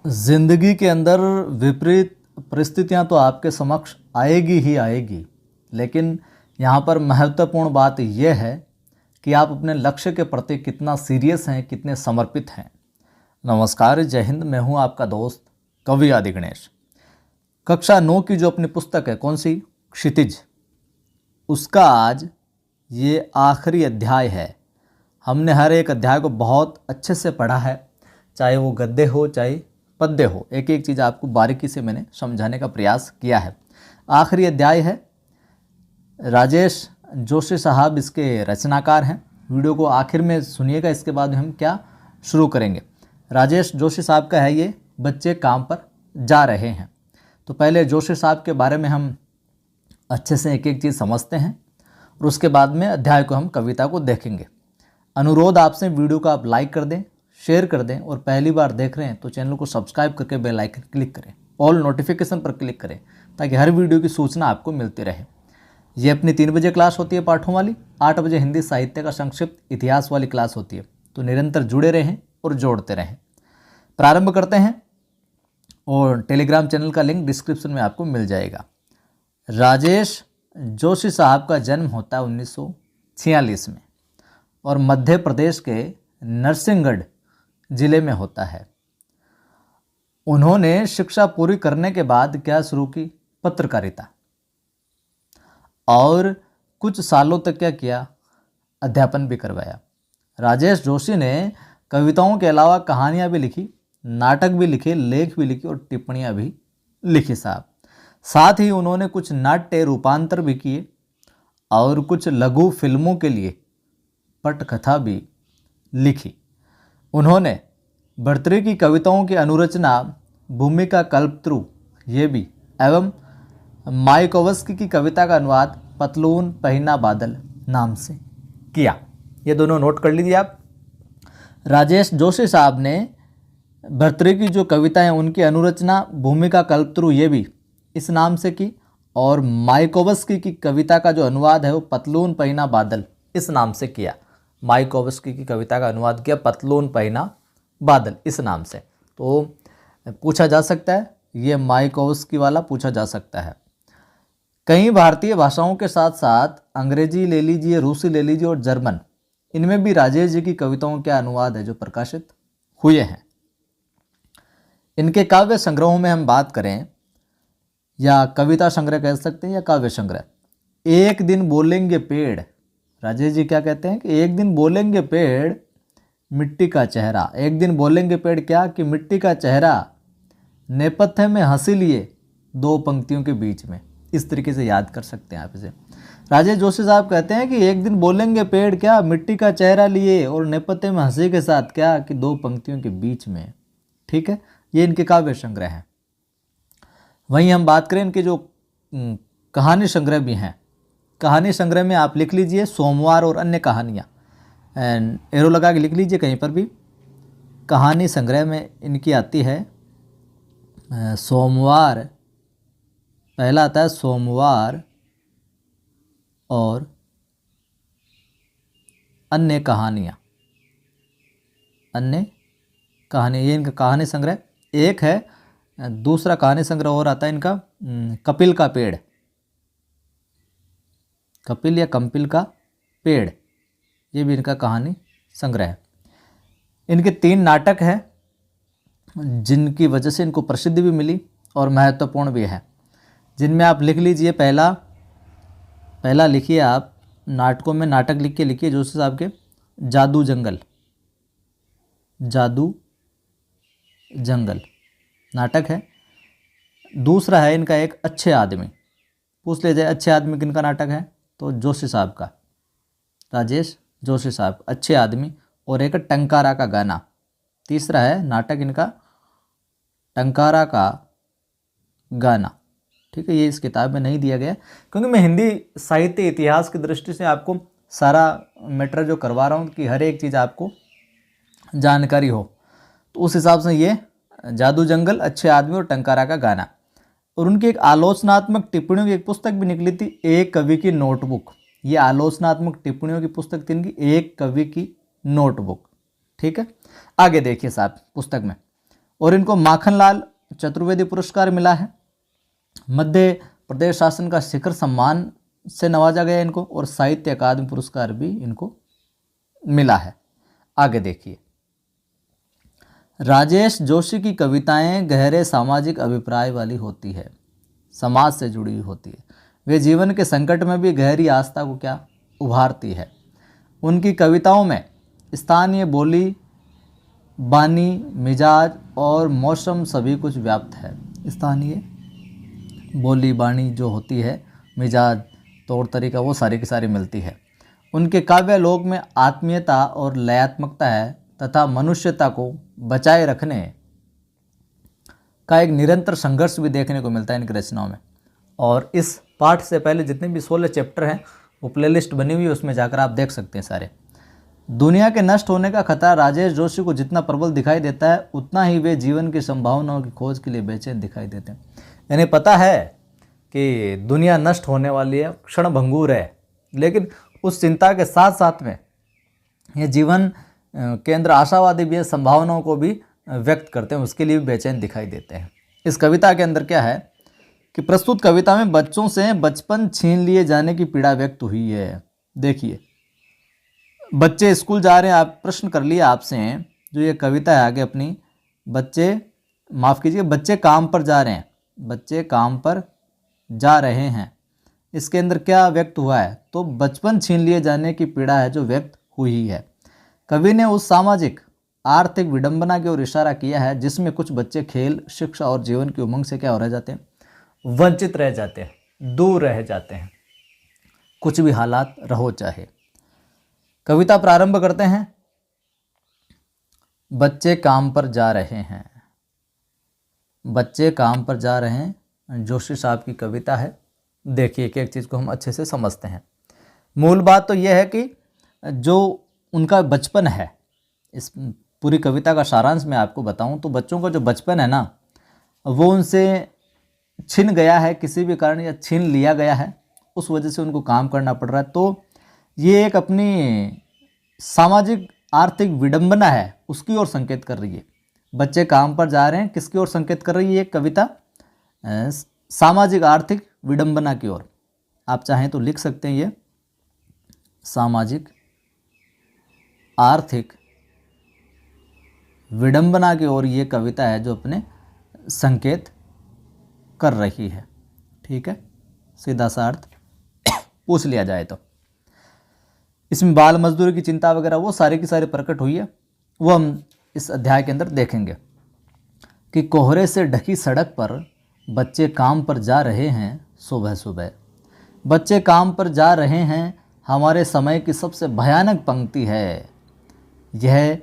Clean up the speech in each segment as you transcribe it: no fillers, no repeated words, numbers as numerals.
जिंदगी के अंदर विपरीत परिस्थितियां तो आपके समक्ष आएगी ही आएगी, लेकिन यहाँ पर महत्वपूर्ण बात यह है कि आप अपने लक्ष्य के प्रति कितना सीरियस हैं, कितने समर्पित हैं। नमस्कार, जय हिंद। मैं हूँ आपका दोस्त कवि आदि गणेश। कक्षा 9 की जो अपनी पुस्तक है, कौन सी, क्षितिज, उसका आज ये आखिरी अध्याय है। हमने हर एक अध्याय को बहुत अच्छे से पढ़ा है, चाहे वो गद्य हो चाहे पद्य हो। एक एक चीज़ आपको बारीकी से मैंने समझाने का प्रयास किया है। आखिरी अध्याय है। राजेश जोशी साहब इसके रचनाकार हैं। वीडियो को आखिर में सुनिएगा, इसके बाद हम क्या शुरू करेंगे। राजेश जोशी साहब का है ये बच्चे काम पर जा रहे हैं। तो पहले जोशी साहब के बारे में हम अच्छे से एक एक चीज़ समझते हैं और उसके बाद में अध्याय को हम कविता को देखेंगे। अनुरोध आपसे, वीडियो को आप लाइक कर दें, शेयर कर दें और पहली बार देख रहे हैं तो चैनल को सब्सक्राइब करके बेल आइकन क्लिक करें, ऑल नोटिफिकेशन पर क्लिक करें ताकि हर वीडियो की सूचना आपको मिलती रहे। ये अपनी 3 बजे क्लास होती है पाठों वाली, 8 बजे हिंदी साहित्य का संक्षिप्त इतिहास वाली क्लास होती है। तो निरंतर जुड़े रहें और जोड़ते रहें। प्रारंभ करते हैं और टेलीग्राम चैनल का लिंक डिस्क्रिप्शन में आपको मिल जाएगा। राजेश जोशी साहब का जन्म होता है 1946 में और मध्य प्रदेश के नरसिंहगढ़ जिले में होता है। उन्होंने शिक्षा पूरी करने के बाद क्या शुरू की, पत्रकारिता, और कुछ सालों तक क्या किया, अध्यापन भी करवाया। राजेश जोशी ने कविताओं के अलावा कहानियां भी लिखी, नाटक भी लिखे, लेख भी लिखे और टिप्पणियां भी लिखी साहब। साथ ही उन्होंने कुछ नाट्य रूपांतर भी किए और कुछ लघु फिल्मों के लिए पटकथा भी लिखी। उन्होंने भर्तृ की कविताओं की अनुरचना भूमिका कल्पतरु ये भी एवं मायाकोव्स्की की कविता का अनुवाद पतलून पहिना बादल नाम से किया। ये दोनों नोट कर लीजिए आप। राजेश जोशी साहब ने भर्तृ की जो कविताएं उनकी अनुरचना भूमिका कल्पतरु ये भी इस नाम से की और मायाकोव्स्की की कविता का जो अनुवाद है वो पतलून पहिना बादल इस नाम से किया। मायाकोव्स्की की कविता का अनुवाद किया पतलून पहिना बादल इस नाम से। तो पूछा जा सकता है, ये मायाकोव्स्की वाला पूछा जा सकता है। कई भारतीय भाषाओं के साथ साथ अंग्रेजी ले लीजिए, रूसी ले लीजिए और जर्मन, इनमें भी राजेश जी की कविताओं के अनुवाद है जो प्रकाशित हुए हैं। इनके काव्य संग्रहों में हम बात करें या कविता संग्रह कह सकते हैं या काव्य संग्रह, एक दिन बोलेंगे पेड़, राजेश जी क्या कहते हैं कि एक दिन बोलेंगे पेड़ मिट्टी का चेहरा। एक दिन बोलेंगे पेड़ क्या कि मिट्टी का चेहरा, नेपथ्य में हंसी लिए 2 पंक्तियों के बीच में। इस तरीके से याद कर सकते हैं आप इसे। राजेश जोशी साहब कहते हैं कि एक दिन बोलेंगे पेड़ क्या, मिट्टी का चेहरा लिए और नेपथ्य में हंसी के साथ क्या कि 2 पंक्तियों के बीच में। ठीक है, ये इनके काव्य संग्रह हैं। वहीं हम बात करें इनके जो कहानी संग्रह भी हैं। कहानी संग्रह में आप लिख लीजिए सोमवार और अन्य कहानियाँ, एरो लगा के लिख लीजिए कहीं पर भी। कहानी संग्रह में इनकी आती है सोमवार, पहला आता है सोमवार और अन्य कहानियाँ। अन्य कहानी, ये इनका कहानी संग्रह एक है। दूसरा कहानी संग्रह और आता है इनका कपिल का पेड़, कपिल या कंपिल का पेड़, ये भी इनका कहानी संग्रह है। इनके 3 नाटक हैं जिनकी वजह से इनको प्रसिद्धि भी मिली और महत्वपूर्ण भी है, जिनमें आप लिख लीजिए। पहला लिखिए आप, नाटकों में नाटक लिखिए जोशी साहब के जादू जंगल, जादू जंगल नाटक है। दूसरा है इनका एक अच्छे आदमी, पूछ लीजिए अच्छे आदमी किनका नाटक है, तो जोशी साहब का, राजेश जोशी साहब, अच्छे आदमी। और एक टंकारा का गाना, तीसरा है नाटक इनका टंकारा का गाना। ठीक है, ये इस किताब में नहीं दिया गया क्योंकि मैं हिंदी साहित्य इतिहास की दृष्टि से आपको सारा मैटर जो करवा रहा हूँ कि हर एक चीज़ आपको जानकारी हो, तो उस हिसाब से ये जादू जंगल, अच्छे आदमी और टंकारा का गाना। और उनकी एक आलोचनात्मक टिप्पणियों की एक पुस्तक भी निकली थी, एक कवि की नोटबुक। ये आलोचनात्मक टिप्पणियों की पुस्तक थी इनकी, एक कवि की नोटबुक। ठीक है, आगे देखिए साहब पुस्तक में और इनको माखनलाल चतुर्वेदी पुरस्कार मिला है। मध्य प्रदेश शासन का शिखर सम्मान से नवाजा गया इनको, और साहित्य अकादमी पुरस्कार भी इनको मिला है। आगे देखिए, राजेश जोशी की कविताएं गहरे सामाजिक अभिप्राय वाली होती है, समाज से जुड़ी हुई होती है। वे जीवन के संकट में भी गहरी आस्था को क्या उभारती है। उनकी कविताओं में स्थानीय बोली, बानी, मिजाज और मौसम सभी कुछ व्याप्त है। स्थानीय बोली, बानी जो होती है, मिजाज, तौर तरीका, वो सारी की सारी मिलती है। उनके काव्य लोक में आत्मीयता और लयात्मकता है तथा मनुष्यता को बचाए रखने का एक निरंतर संघर्ष भी देखने को मिलता है इनकी रचनाओं में। और इस पाठ से पहले जितने भी 16 चैप्टर हैं वो प्लेलिस्ट बनी हुई है, उसमें जाकर आप देख सकते हैं सारे। दुनिया के नष्ट होने का खतरा राजेश जोशी को जितना प्रबल दिखाई देता है, उतना ही वे जीवन की संभावनाओं की खोज के लिए बेचैन दिखाई देते हैं। यानी पता है कि दुनिया नष्ट होने वाली है, क्षणभंगुर है, लेकिन उस चिंता के साथ साथ में ये जीवन के अंदर आशावादी भी है, संभावनाओं को भी व्यक्त करते हैं, उसके लिए भी बेचैन दिखाई देते हैं। इस कविता के अंदर क्या है कि प्रस्तुत कविता में बच्चों से बचपन छीन लिए जाने की पीड़ा व्यक्त हुई है। देखिए, बच्चे स्कूल जा रहे हैं, आप प्रश्न कर लिया आपसे, जो ये कविता है आगे अपनी, बच्चे काम पर जा रहे हैं, बच्चे काम पर जा रहे हैं, इसके अंदर क्या व्यक्त हुआ है, तो बचपन छीन लिए जाने की पीड़ा है जो व्यक्त हुई है। कवि ने उस सामाजिक आर्थिक विडंबना की ओर इशारा किया है जिसमें कुछ बच्चे खेल, शिक्षा और जीवन की उमंग से क्या हो रह जाते हैं, वंचित रह जाते हैं, दूर रह जाते हैं, कुछ भी हालात रहो चाहे। कविता प्रारंभ करते हैं, बच्चे काम पर जा रहे हैं, बच्चे काम पर जा रहे हैं, जोशी साहब की कविता है। देखिए एक एक चीज़ को हम अच्छे से समझते हैं। मूल बात तो यह है कि जो उनका बचपन है, इस पूरी कविता का सारांश मैं आपको बताऊं तो बच्चों का जो बचपन है ना, वो उनसे छिन गया है किसी भी कारण, या छीन लिया गया है, उस वजह से उनको काम करना पड़ रहा है। तो ये एक अपनी सामाजिक आर्थिक विडंबना है, उसकी ओर संकेत कर रही है। बच्चे काम पर जा रहे हैं, किसकी ओर संकेत कर रही है ये कविता, सामाजिक आर्थिक विडंबना की ओर। आप चाहें तो लिख सकते हैं ये सामाजिक आर्थिक विडंबना की ओर ये कविता है जो अपने संकेत कर रही है। ठीक है, सीधा सा अर्थ पूछ लिया जाए तो इसमें बाल मजदूरी की चिंता वगैरह वो सारी की सारी प्रकट हुई है, वो हम इस अध्याय के अंदर देखेंगे कि कोहरे से ढकी सड़क पर बच्चे काम पर जा रहे हैं सुबह सुबह, बच्चे काम पर जा रहे हैं, हमारे समय की सबसे भयानक पंक्ति है यह,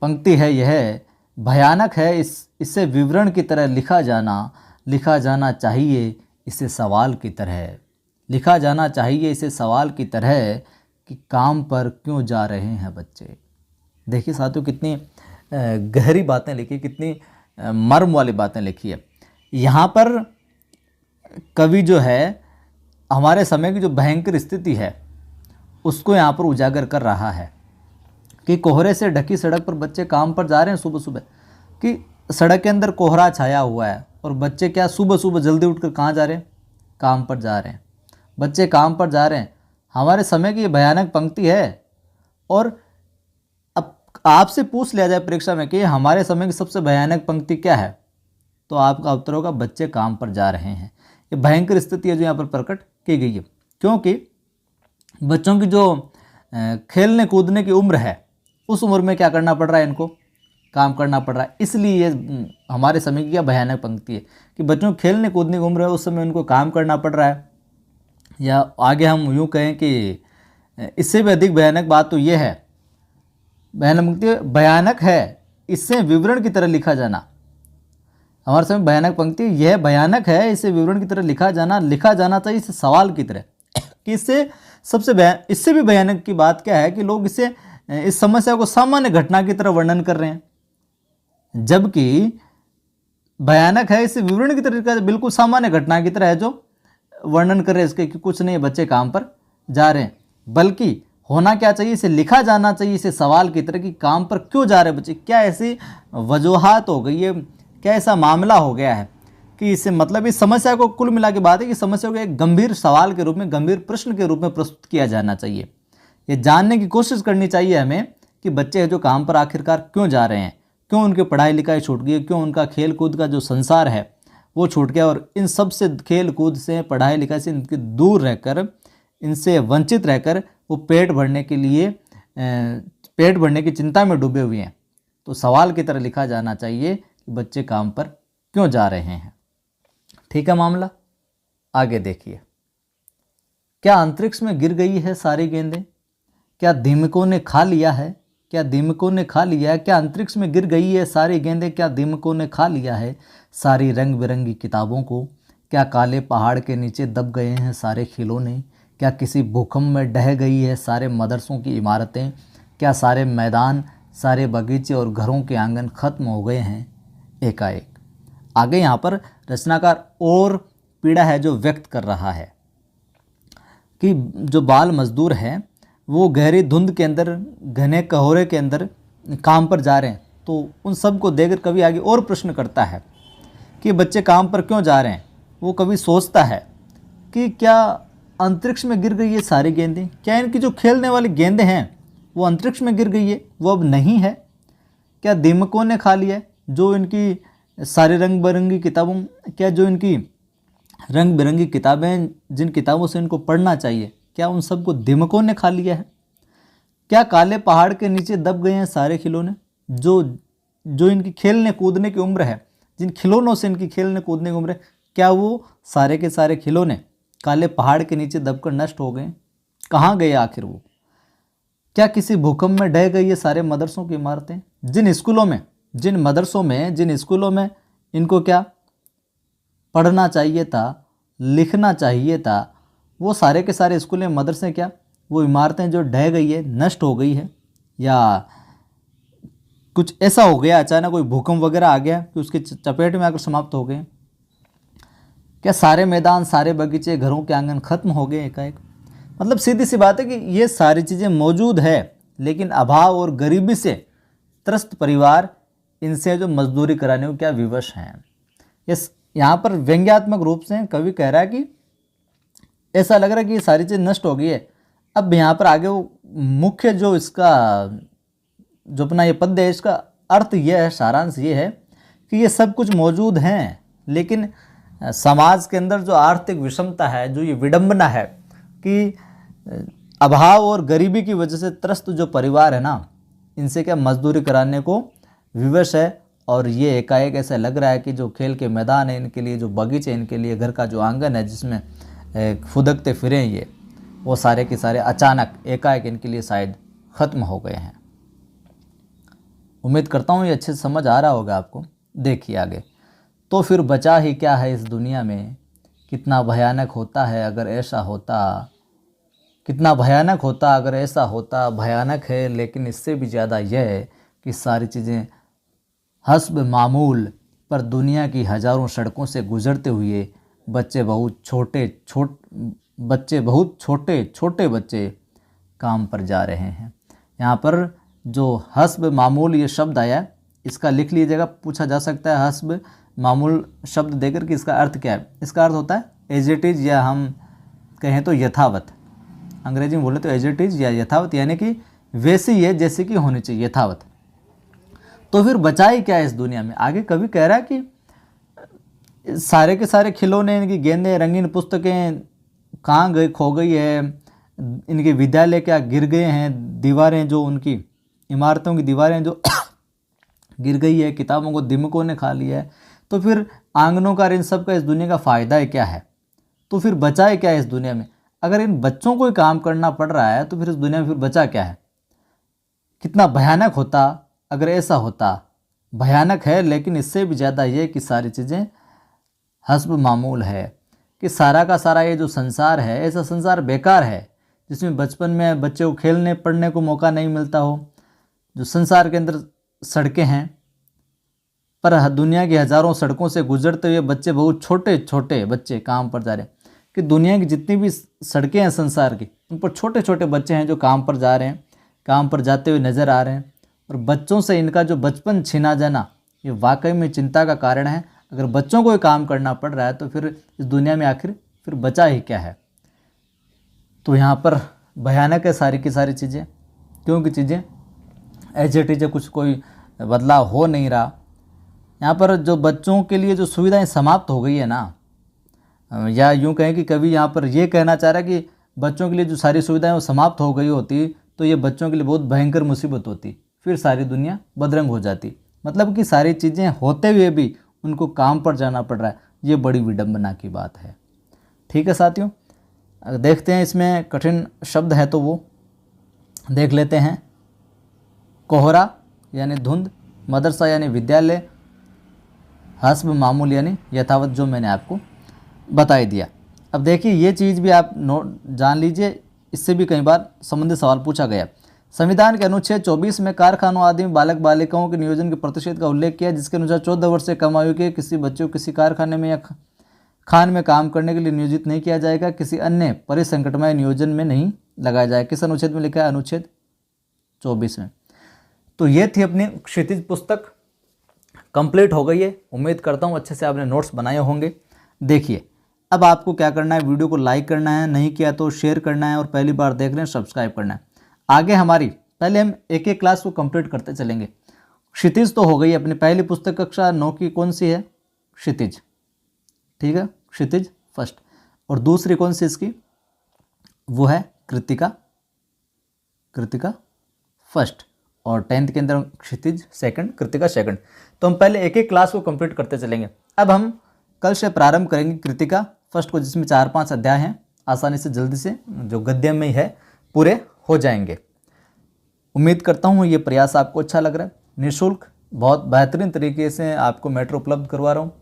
पंक्ति है यह भयानक है, इसे विवरण की तरह लिखा जाना चाहिए, इसे सवाल की तरह लिखा जाना चाहिए, इसे सवाल की तरह कि काम पर क्यों जा रहे हैं बच्चे। देखिए साथियों कितनी गहरी बातें लिखी, कितनी मर्म वाली बातें लिखी है। यहाँ पर कवि जो है हमारे समय की जो भयंकर स्थिति है उसको यहाँ पर उजागर कर रहा है कि कोहरे से ढकी सड़क पर बच्चे काम पर जा रहे हैं सुबह सुबह, कि सड़क के अंदर कोहरा छाया हुआ है और बच्चे क्या सुबह सुबह जल्दी उठकर कहाँ जा रहे हैं, काम पर जा रहे हैं, बच्चे काम पर जा रहे हैं, हमारे समय की भयानक पंक्ति है। और अब आपसे पूछ लिया जाए परीक्षा में कि हमारे समय की सबसे भयानक पंक्ति क्या है, तो आपका उत्तर होगा बच्चे काम पर जा रहे हैं। ये भयंकर स्थिति है जो यहाँ पर प्रकट की गई है, क्योंकि बच्चों की जो खेलने कूदने की उम्र है उस उम्र में क्या करना पड़ रहा है, इनको काम करना पड़ रहा है। इसलिए ये हमारे समय की क्या भयानक पंक्ति है कि बच्चों की खेलने कूदने की उम्र है, उस समय उनको काम करना पड़ रहा है। या आगे हम यूँ कहें कि इससे भी अधिक भयानक बात तो ये है, भयानक है इससे विवरण की तरह लिखा जाना, हमारे समय भयानक पंक्ति यह भयानक है, इसे विवरण की तरह लिखा जाना चाहिए, इसे सवाल की तरह। कि इससे भी भयानक की बात क्या है कि लोग इस समस्या को सामान्य घटना की तरह वर्णन कर रहे हैं, जबकि भयानक है इसे विवरण की तरह बिल्कुल सामान्य घटना की तरह है जो वर्णन कर रहे हैं इसके कि कुछ नहीं बच्चे काम पर जा रहे हैं, बल्कि होना क्या चाहिए, इसे लिखा जाना चाहिए इसे सवाल की तरह कि काम पर क्यों जा रहे बच्चे, क्या ऐसी वजूहात हो गई है, क्या ऐसा मामला हो गया है कि इससे मतलब इस समस्या को, कुल मिला के बात है कि समस्या को एक गंभीर सवाल के रूप में, गंभीर प्रश्न के रूप में प्रस्तुत किया जाना चाहिए। ये जानने की कोशिश करनी चाहिए हमें कि बच्चे जो काम पर आखिरकार क्यों जा रहे हैं, क्यों उनकी पढ़ाई लिखाई छूट गई, क्यों उनका खेल कूद का जो संसार है वो छूट गया, और इन सब से, खेल कूद से, पढ़ाई लिखाई से इनके दूर रहकर, इनसे वंचित रहकर वो पेट भरने के लिए, पेट भरने की चिंता में डूबे हुए हैं। तो सवाल की तरह लिखा जाना चाहिए कि बच्चे काम पर क्यों जा रहे हैं। ठीक है मामला, आगे देखिए। क्या अंतरिक्ष में गिर गई है सारी गेंदें, क्या दीमकों ने खा लिया है, क्या दीमकों ने खा लिया है, क्या अंतरिक्ष में गिर गई है सारी गेंदें, क्या दीमकों ने खा लिया है सारी रंग बिरंगी किताबों को, क्या काले पहाड़ के नीचे दब गए हैं सारे खिलौने, क्या किसी भूकंप में ढह गई है सारे मदरसों की इमारतें, क्या सारे मैदान, सारे बगीचे और घरों के आंगन खत्म हो गए हैं एकाएक। आगे यहाँ पर रचनाकार और पीड़ा है जो व्यक्त कर रहा है कि जो बाल मजदूर हैं वो गहरी धुंध के अंदर, घने कोहरे के अंदर काम पर जा रहे हैं। तो उन सब को देखकर कवि आगे और प्रश्न करता है कि बच्चे काम पर क्यों जा रहे हैं। वो कवि सोचता है कि क्या अंतरिक्ष में गिर गई है सारी गेंदें, क्या इनकी जो खेलने वाली गेंदें हैं वो अंतरिक्ष में गिर गई है, वो अब नहीं है, क्या दीमकों ने खा लिया है जो इनकी सारी रंग बिरंगी किताबों, क्या जो इनकी रंग बिरंगी किताबें, जिन किताबों से इनको पढ़ना चाहिए, क्या उन सबको दीमकों ने खा लिया है, क्या काले पहाड़ के नीचे दब गए हैं सारे खिलौने, जो इनकी खेलने कूदने की उम्र है, जिन खिलौनों से इनकी खेलने कूदने की उम्र है, क्या वो सारे के सारे खिलौने काले पहाड़ के नीचे दबकर नष्ट हो गए, कहाँ गए आखिर वो। क्या किसी भूकंप में ढह गई है सारे मदरसों की इमारतें, जिन स्कूलों में, जिन मदरसों में, जिन स्कूलों में इनको क्या पढ़ना चाहिए था, लिखना चाहिए था, वो सारे के सारे स्कूलें, मदरसे, क्या वो इमारतें जो ढह गई है, नष्ट हो गई है, या कुछ ऐसा हो गया, अचानक कोई भूकंप वगैरह आ गया कि उसके चपेट में आकर समाप्त हो गए। क्या सारे मैदान, सारे बगीचे, घरों के आंगन खत्म हो गए एकाएक। मतलब सीधी सी बात है कि ये सारी चीज़ें मौजूद है, लेकिन अभाव और गरीबी से त्रस्त परिवार इनसे जो मजदूरी कराने को क्या विवश हैं। इस यहाँ पर व्यंग्यात्मक रूप से कवि कह रहा है कि ऐसा लग रहा है कि ये सारी चीज़ नष्ट हो गई है। अब यहाँ पर आगे वो मुख्य जो इसका जो अपना ये पद्य है, इसका अर्थ ये है, सारांश ये है कि ये सब कुछ मौजूद हैं, लेकिन समाज के अंदर जो आर्थिक विषमता है, जो ये विडंबना है कि अभाव और गरीबी की वजह से त्रस्त जो परिवार है ना, इनसे क्या मजदूरी कराने को विवश है। और ये एकाएक ऐसा लग रहा है कि जो खेल के मैदान है इनके लिए, जो बगीचे इनके लिए, घर का जो आंगन है जिसमें फुदकते फिरें ये, वो सारे के सारे अचानक एकाएक इनके लिए शायद ख़त्म हो गए हैं। उम्मीद करता हूँ ये अच्छे से समझ आ रहा होगा आपको। देखिए आगे, तो फिर बचा ही क्या है इस दुनिया में, कितना भयानक होता है अगर ऐसा होता, कितना भयानक होता अगर ऐसा होता। भयानक है लेकिन इससे भी ज़्यादा यह है कि सारी चीज़ें हस्ब मामूल, पर दुनिया की हज़ारों सड़कों से गुजरते हुए बच्चे बहुत छोटे छोटे बच्चे काम पर जा रहे हैं। यहाँ पर जो हस्ब मामूल ये शब्द आया, इसका लिख लीजिएगा, पूछा जा सकता है हस्ब मामूल शब्द देकर कि इसका अर्थ क्या है। इसका अर्थ होता है एज इट इज़, या हम कहें तो यथावत, अंग्रेजी में बोले तो एज इट इज़ या यथावत, यानी कि वैसी है जैसे कि होनी चाहिए, यथावत। तो फिर बचाई क्या है इस दुनिया में। आगे कवि कह रहा है कि सारे के सारे खिलौने, इनकी गेंदें, रंगीन पुस्तकें कहाँ गई, खो गई है, इनके विद्यालय क्या गिर गए हैं, दीवारें जो उनकी इमारतों की दीवारें जो गिर गई है, किताबों को दीमकों ने खा लिया है। तो फिर आंगनों का, इन सब का इस दुनिया का फ़ायदा है क्या है। तो फिर बचाए क्या है इस दुनिया में। अगर इन बच्चों को ही काम करना पड़ रहा है तो फिर इस दुनिया में फिर बचा क्या है। कितना भयानक होता अगर ऐसा होता। भयानक है लेकिन इससे भी ज़्यादा ये कि सारी चीज़ें हस्ब मामूल है, कि सारा का सारा ये जो संसार है, ऐसा संसार बेकार है जिसमें बचपन में बच्चे को खेलने पढ़ने को मौका नहीं मिलता हो। जो संसार के अंदर सड़कें हैं, पर दुनिया की हज़ारों सड़कों से गुजरते हुए बच्चे, बहुत छोटे छोटे बच्चे काम पर जा रहे हैं। कि दुनिया की जितनी भी सड़कें हैं संसार की, उन पर छोटे छोटे बच्चे हैं जो काम पर जा रहे हैं, काम पर जाते हुए नज़र आ रहे हैं। और बच्चों से इनका जो बचपन छीना जाना, ये वाकई में चिंता का कारण है। अगर बच्चों को काम करना पड़ रहा है तो फिर इस दुनिया में आखिर फिर बचा ही क्या है। तो यहाँ पर भयानक है सारी की सारी चीज़ें, क्योंकि चीज़ें ऐसे चीज़ें कुछ कोई बदलाव हो नहीं रहा। यहाँ पर जो बच्चों के लिए जो सुविधाएं समाप्त हो गई है ना, या यूँ कहें कि कभी यहाँ पर ये कहना चाह रहा है कि बच्चों के लिए जो सारी सुविधाएं वो समाप्त हो गई होती तो ये बच्चों के लिए बहुत भयंकर मुसीबत होती, फिर सारी दुनिया बदरंग हो जाती। मतलब कि सारी चीज़ें होते हुए भी उनको काम पर जाना पड़ रहा है, ये बड़ी विडंबना की बात है। ठीक है साथियों, देखते हैं इसमें कठिन शब्द है तो वो देख लेते हैं। कोहरा यानी धुंध, मदरसा यानी विद्यालय, हस्ब मामूल यानी यथावत, जो मैंने आपको बता ही दिया। अब देखिए ये चीज़ भी आप जान लीजिए, इससे भी कई बार संबंधित सवाल पूछा गया। संविधान के अनुच्छेद 24 में कारखानों आदि में बालक बालिकाओं के नियोजन के प्रतिशत का उल्लेख किया, जिसके अनुसार 14 वर्ष से कम आयु के किसी बच्चे को किसी कारखाने में या खान में काम करने के लिए नियोजित नहीं किया जाएगा, किसी अन्य परिसंकटमय नियोजन में नहीं लगाया जाएगा। किस अनुच्छेद में लिखा है? अनुच्छेद 24 में। तो ये थी अपनी क्षितिज पुस्तक, कंप्लीट हो गई है। उम्मीद करता हूँ अच्छे से आपने नोट्स बनाए होंगे। देखिए अब आपको क्या करना है, वीडियो को लाइक करना है, नहीं किया तो शेयर करना है, और पहली बार देख रहे हैं सब्सक्राइब करना है। आगे हमारी पहले हम एक एक क्लास को कंप्लीट करते चलेंगे। क्षितिज तो हो गई अपनी पहली पुस्तक, कक्षा 9 की कौन सी है? क्षितिज, ठीक है, क्षितिज फर्स्ट। और दूसरी कौन सी इसकी? वो है कृतिका, कृतिका फर्स्ट। और 10th के अंदर क्षितिज सेकंड, कृतिका सेकंड। तो हम पहले एक एक क्लास को कंप्लीट करते चलेंगे। अब हम कल से प्रारंभ करेंगे कृतिका फर्स्ट को, जिसमें 4-5 अध्याय हैं। आसानी से जल्दी से जो गद्य में ही है पूरे हो जाएंगे। उम्मीद करता हूँ ये प्रयास आपको अच्छा लग रहा है। निःशुल्क बहुत बेहतरीन तरीके से आपको मैटर उपलब्ध करवा रहा हूँ।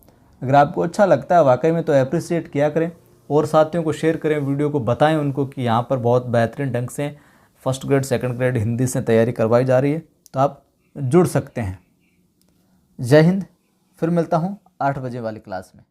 अगर आपको अच्छा लगता है वाकई में तो अप्रिशिएट किया करें, और साथियों को शेयर करें, वीडियो को बताएं उनको कि यहाँ पर बहुत बेहतरीन ढंग से first grade second grade Hindi से तैयारी करवाई जा रही है, तो आप जुड़ सकते हैं। जय हिंद। फिर मिलता हूँ 8 बजे वाली क्लास में।